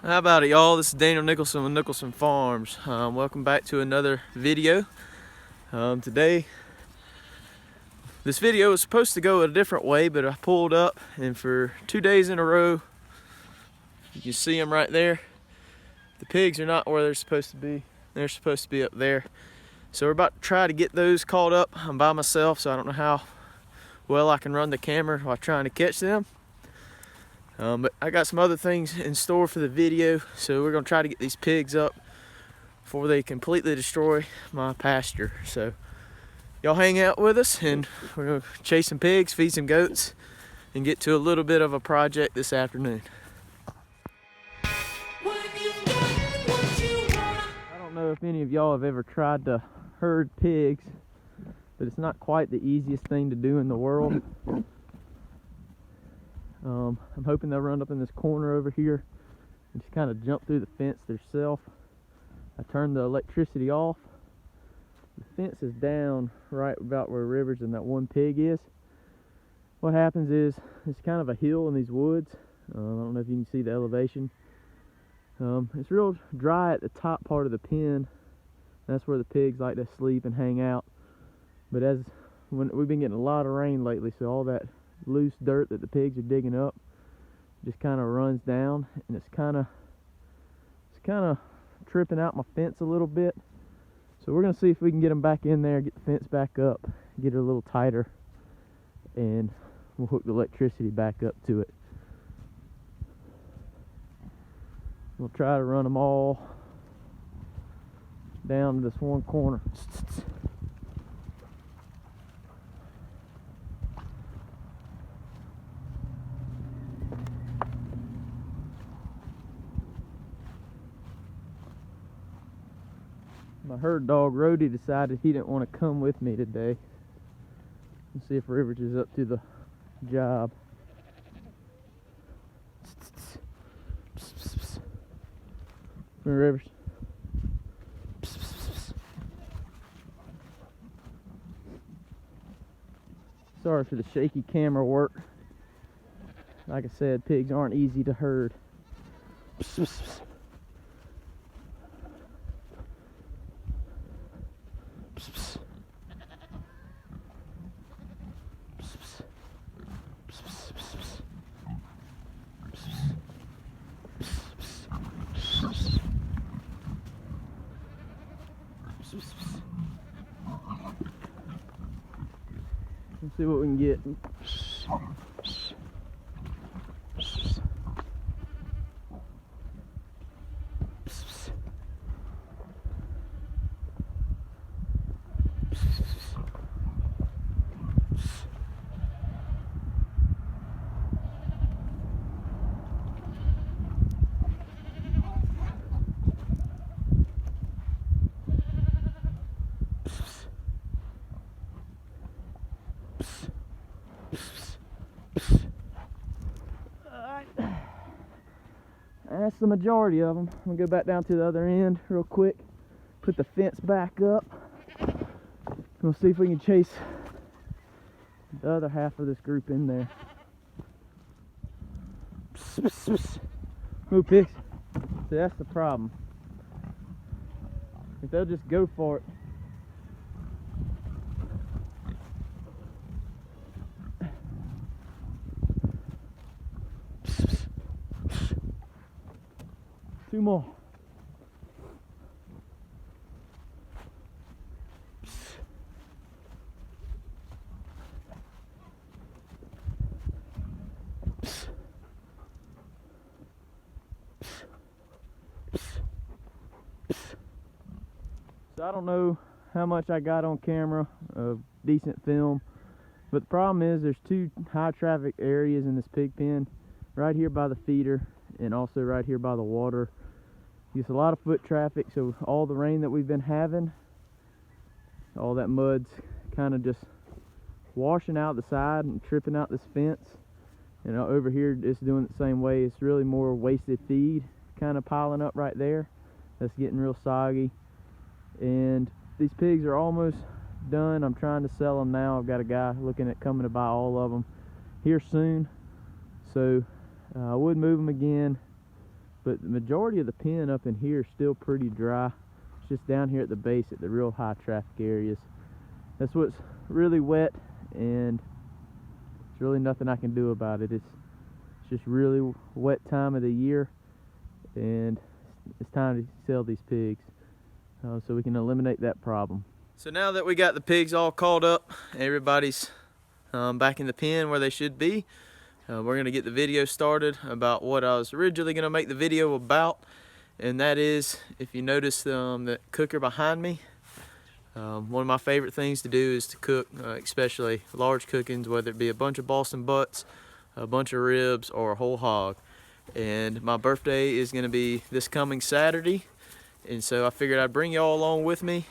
How about it, y'all? This is Daniel Nicholson with Nicholson Farms. Welcome back to another video. Today, this video was supposed to go a different way, but I pulled up, and for 2 days in a row, you can see them right there. The pigs are not where they're supposed to be. They're supposed to be up there. So we're about to try to get those caught up. I'm by myself, so I don't know how well I can run the camera while trying to catch them. But I got some other things in store for the video, so we're gonna try to get these pigs up before they completely destroy my pasture. So y'all hang out with us, and we're gonna chase some pigs, feed some goats, and get to a little bit of a project this afternoon. I don't know if any of y'all have ever tried to herd pigs, but it's not quite the easiest thing to do in the world. I'm hoping they'll run up in this corner over here and just kind of jump through the fence themselves. I turned the electricity off. The fence is down right about where Rivers and that one pig is. What happens is, it's kind of a hill in these woods. I don't know if you can see the elevation. It's real dry at the top part of the pen. That's where the pigs like to sleep and hang out. But when we've been getting a lot of rain lately, so all that loose dirt that the pigs are digging up just kind of runs down, and it's kind of tripping out my fence a little bit. So we're gonna see if we can get them back in there, get the fence back up, get it a little tighter, and we'll hook the electricity back up to it. We'll try to run them all down to this one corner. My herd dog Rhodey decided he didn't want to come with me today. Let's see if Rivers is up to the job. Come here, Rivers. Sorry for the shaky camera work. Like I said, pigs aren't easy to herd. Let's see what we can get. That's the majority of them. I'm gonna go back down to the other end real quick, put the fence back up. We'll see if we can chase the other half of this group in there. Move, pigs. See, that's the problem. If they'll just go for it. Two more. So I don't know how much I got on camera of decent film, but the problem is there's two high traffic areas in this pig pen, right here by the feeder and also right here by the water. It's a lot of foot traffic, so all the rain that we've been having, all that mud's kind of just washing out the side and tripping out this fence. And over here it's doing it the same way. It's really more wasted feed kind of piling up right there. That's getting real soggy. And these pigs are almost done. I'm trying to sell them now. I've got a guy looking at coming to buy all of them here soon. So I would move them again, but the majority of the pen up in here is still pretty dry. It's just down here at the base at the real high traffic areas. That's what's really wet, and there's really nothing I can do about it. It's just really wet time of the year, and it's time to sell these pigs so we can eliminate that problem. So now that we got the pigs all called up, everybody's back in the pen where they should be. We're going to get the video started about what I was originally going to make the video about, and that is, if you notice the cooker behind me, one of my favorite things to do is to cook, especially large cookings, whether it be a bunch of Boston butts, a bunch of ribs, or a whole hog. And my birthday is going to be this coming Saturday, and so I figured I'd bring y'all along with me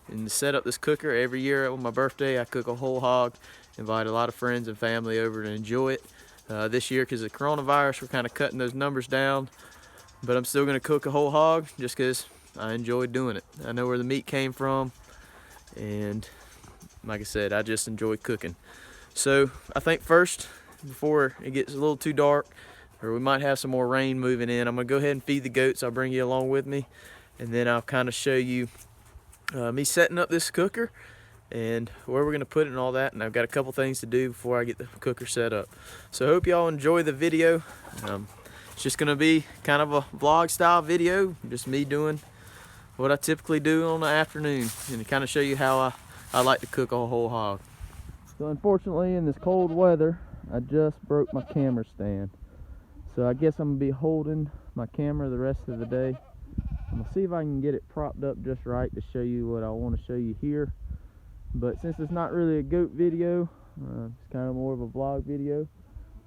and set up this cooker. Every year on my birthday I cook a whole hog, invite a lot of friends and family over to enjoy it. This year, because of the coronavirus, we're kind of cutting those numbers down, but I'm still going to cook a whole hog just because I enjoy doing it. I know where the meat came from, and like I said, I just enjoy cooking. So I think first, before it gets a little too dark, or we might have some more rain moving in, I'm going to go ahead and feed the goats. I'll bring you along with me, and then I'll kind of show you me setting up this cooker and where we're going to put it and all that. And I've got a couple things to do before I get the cooker set up. So I hope y'all enjoy the video. It's just going to be kind of a vlog style video, just me doing what I typically do on the afternoon, and to kind of show you how I like to cook a whole hog. So unfortunately, in this cold weather, I just broke my camera stand. So I guess I'm going to be holding my camera the rest of the day. I'm going to see if I can get it propped up just right to show you what I want to show you here. But since it's not really a goat video, it's kind of more of a vlog video,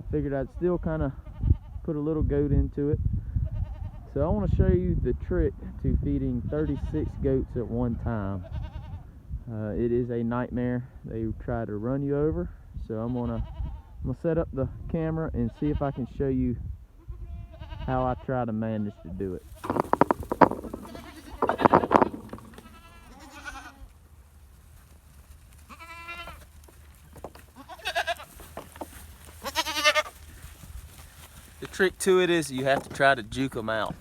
I figured I'd still kind of put a little goat into it. So I want to show you the trick to feeding 36 goats at one time. It is a nightmare. They try to run you over. So I'm gonna set up the camera and see if I can show you how I try to manage to do it. The trick to it is you have to try to juke them out.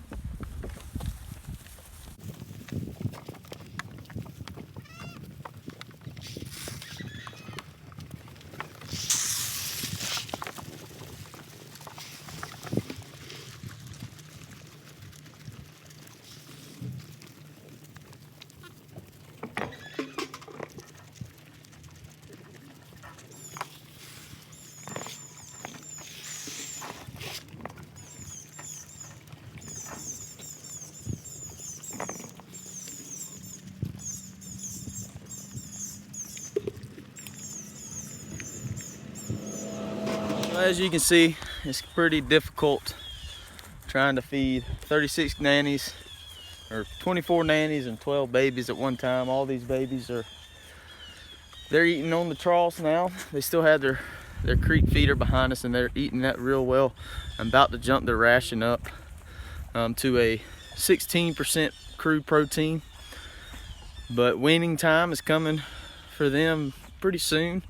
As you can see, it's pretty difficult trying to feed 36 nannies, or 24 nannies and 12 babies at one time. All these babies they're eating on the troughs now. They still have their creek feeder behind us, and they're eating that real well. I'm about to jump their ration up to a 16% crude protein, but weaning time is coming for them pretty soon.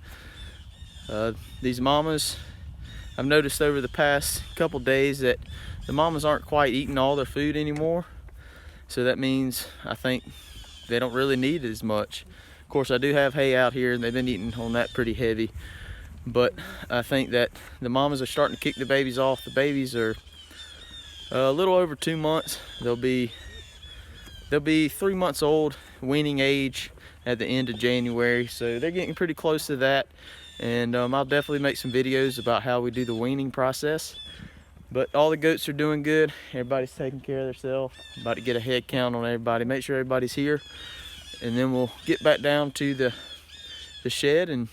These mamas, I've noticed over the past couple days that the mamas aren't quite eating all their food anymore. So that means I think they don't really need it as much. Of course, I do have hay out here, and they've been eating on that pretty heavy. But I think that the mamas are starting to kick the babies off. The babies are a little over 2 months. They'll be 3 months old, weaning age at the end of January. So they're getting pretty close to that. And I'll definitely make some videos about how we do the weaning process. But all the goats are doing good. Everybody's taking care of themselves. About to get a head count on everybody. Make sure everybody's here. And then we'll get back down to the shed, and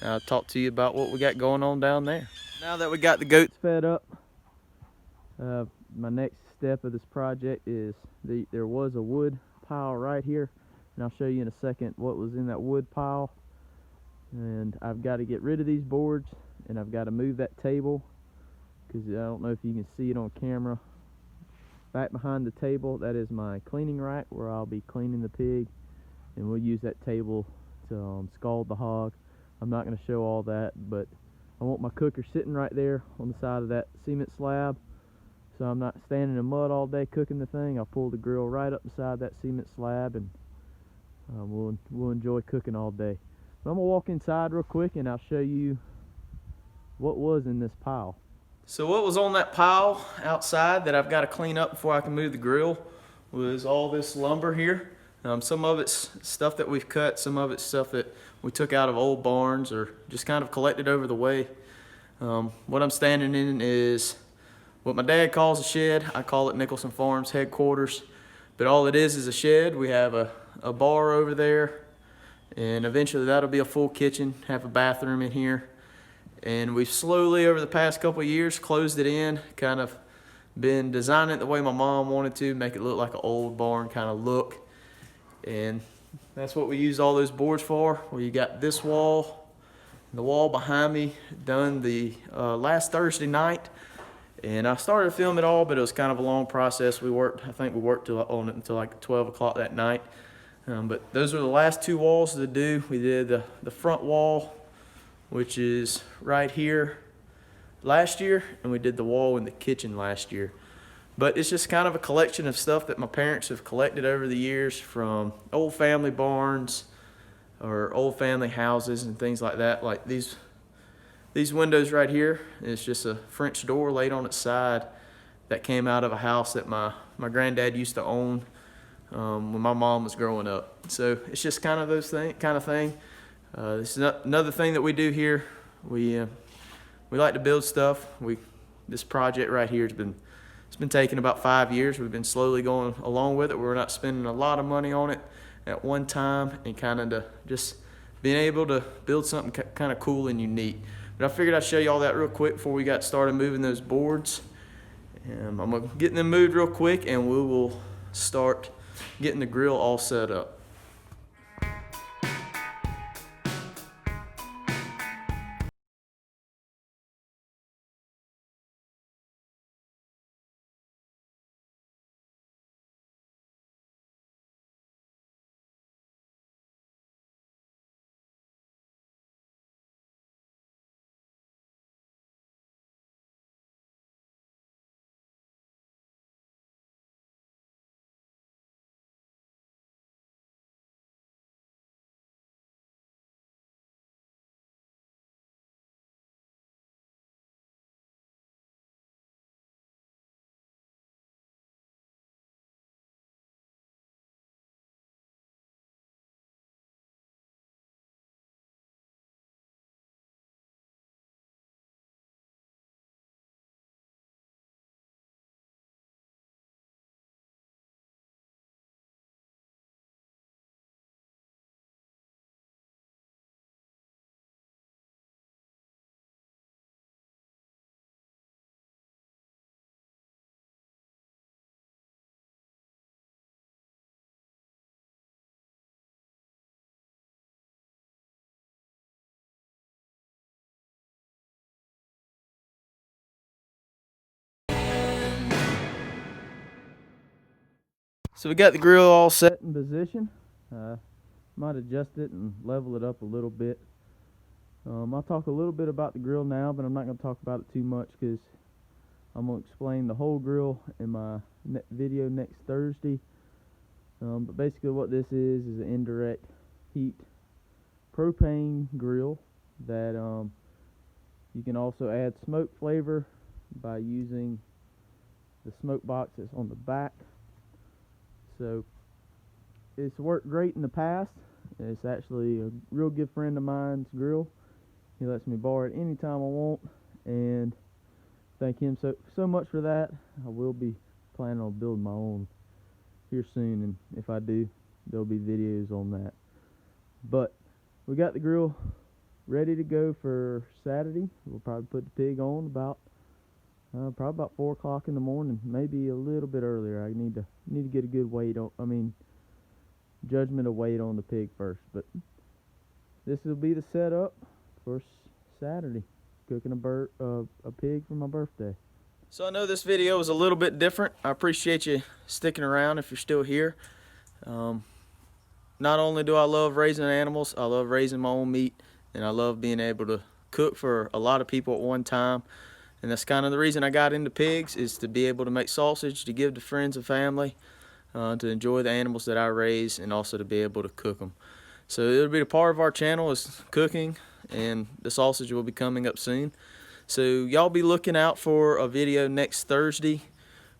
I'll talk to you about what we got going on down there. Now that we got the goats fed up, my next step of this project is there was a wood pile right here. And I'll show you in a second what was in that wood pile. And I've got to get rid of these boards, and I've got to move that table, because I don't know if you can see it on camera. Back behind the table, that is my cleaning rack where I'll be cleaning the pig, and we'll use that table to scald the hog. I'm not going to show all that, but I want my cooker sitting right there on the side of that cement slab. so I'm not standing in mud all day cooking the thing. I'll pull the grill right up beside that cement slab, and we'll enjoy cooking all day. But I'm gonna walk inside real quick and I'll show you what was in this pile. So what was on that pile outside that I've got to clean up before I can move the grill was all this lumber here. Some of it's stuff that we've cut, some of it's stuff that we took out of old barns or just kind of collected over the way. What I'm standing in is what my dad calls a shed. I call it Nicholson Farms headquarters. But all it is a shed. We have a bar over there, and eventually that'll be a full kitchen, have a bathroom in here. And we've slowly, over the past couple of years, closed it in, kind of been designing it the way my mom wanted to, make it look like an old barn kind of look. And that's what we used all those boards for. We got this wall, the wall behind me, done the last Thursday night. And I started to film it all, but it was kind of a long process. I think we worked on it until like 12 o'clock that night. But those are the last two walls to do. We did the front wall, which is right here, last year, and we did the wall in the kitchen last year. But it's just kind of a collection of stuff that my parents have collected over the years from old family barns or old family houses and things like that. Like these windows right here, it's just a French door laid on its side that came out of a house that my granddad used to own when my mom was growing up. So it's just kind of kind of thing. This is another thing that we do here. We like to build stuff. This project right here it's been taking about 5 years. We've been slowly going along with it. We're not spending a lot of money on it at one time, and kind of just being able to build something kind of cool and unique. But I figured I'd show you all that real quick before we got started moving those boards. I'm gonna get them moved real quick, and we will start getting the grill all set up. So we got the grill all set in position. Might adjust it and level it up a little bit. I'll talk a little bit about the grill now, but I'm not going to talk about it too much because I'm going to explain the whole grill in my video next Thursday. But basically what this is an indirect heat propane grill that you can also add smoke flavor by using the smoke box that's on the back. So it's worked great in the past. It's actually a real good friend of mine's grill. He lets me borrow it anytime I want, and thank him so much for that. I will be planning on building my own here soon, and if I do, there'll be videos on that. But we got the grill ready to go for Saturday. We'll probably put the pig on probably about 4 o'clock in the morning, maybe a little bit earlier. I need to get a good judgment of weight on the pig first. But this will be the setup for Saturday, cooking a pig for my birthday. So I know this video is a little bit different. I appreciate you sticking around if you're still here. Not only do I love raising animals, I love raising my own meat, and I love being able to cook for a lot of people at one time. And that's kind of the reason I got into pigs, is to be able to make sausage to give to friends and family, to enjoy the animals that I raise, and also to be able to cook them. So it'll be a part of our channel is cooking, and the sausage will be coming up soon. So y'all be looking out for a video next Thursday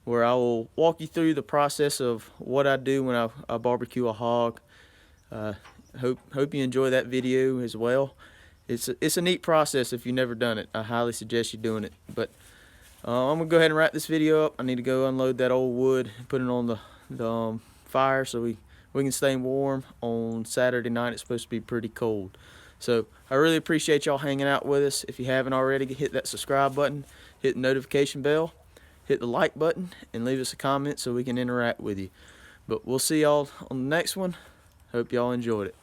where I will walk you through the process of what I do when I barbecue a hog. Hope you enjoy that video as well. It's a neat process if you've never done it. I highly suggest you doing it. But I'm gonna go ahead and wrap this video up. I need to go unload that old wood and put it on the fire so we can stay warm on Saturday night. It's supposed to be pretty cold. So I really appreciate y'all hanging out with us. If you haven't already, hit that subscribe button, hit the notification bell, hit the like button, and leave us a comment so we can interact with you. But we'll see y'all on the next one. Hope y'all enjoyed it.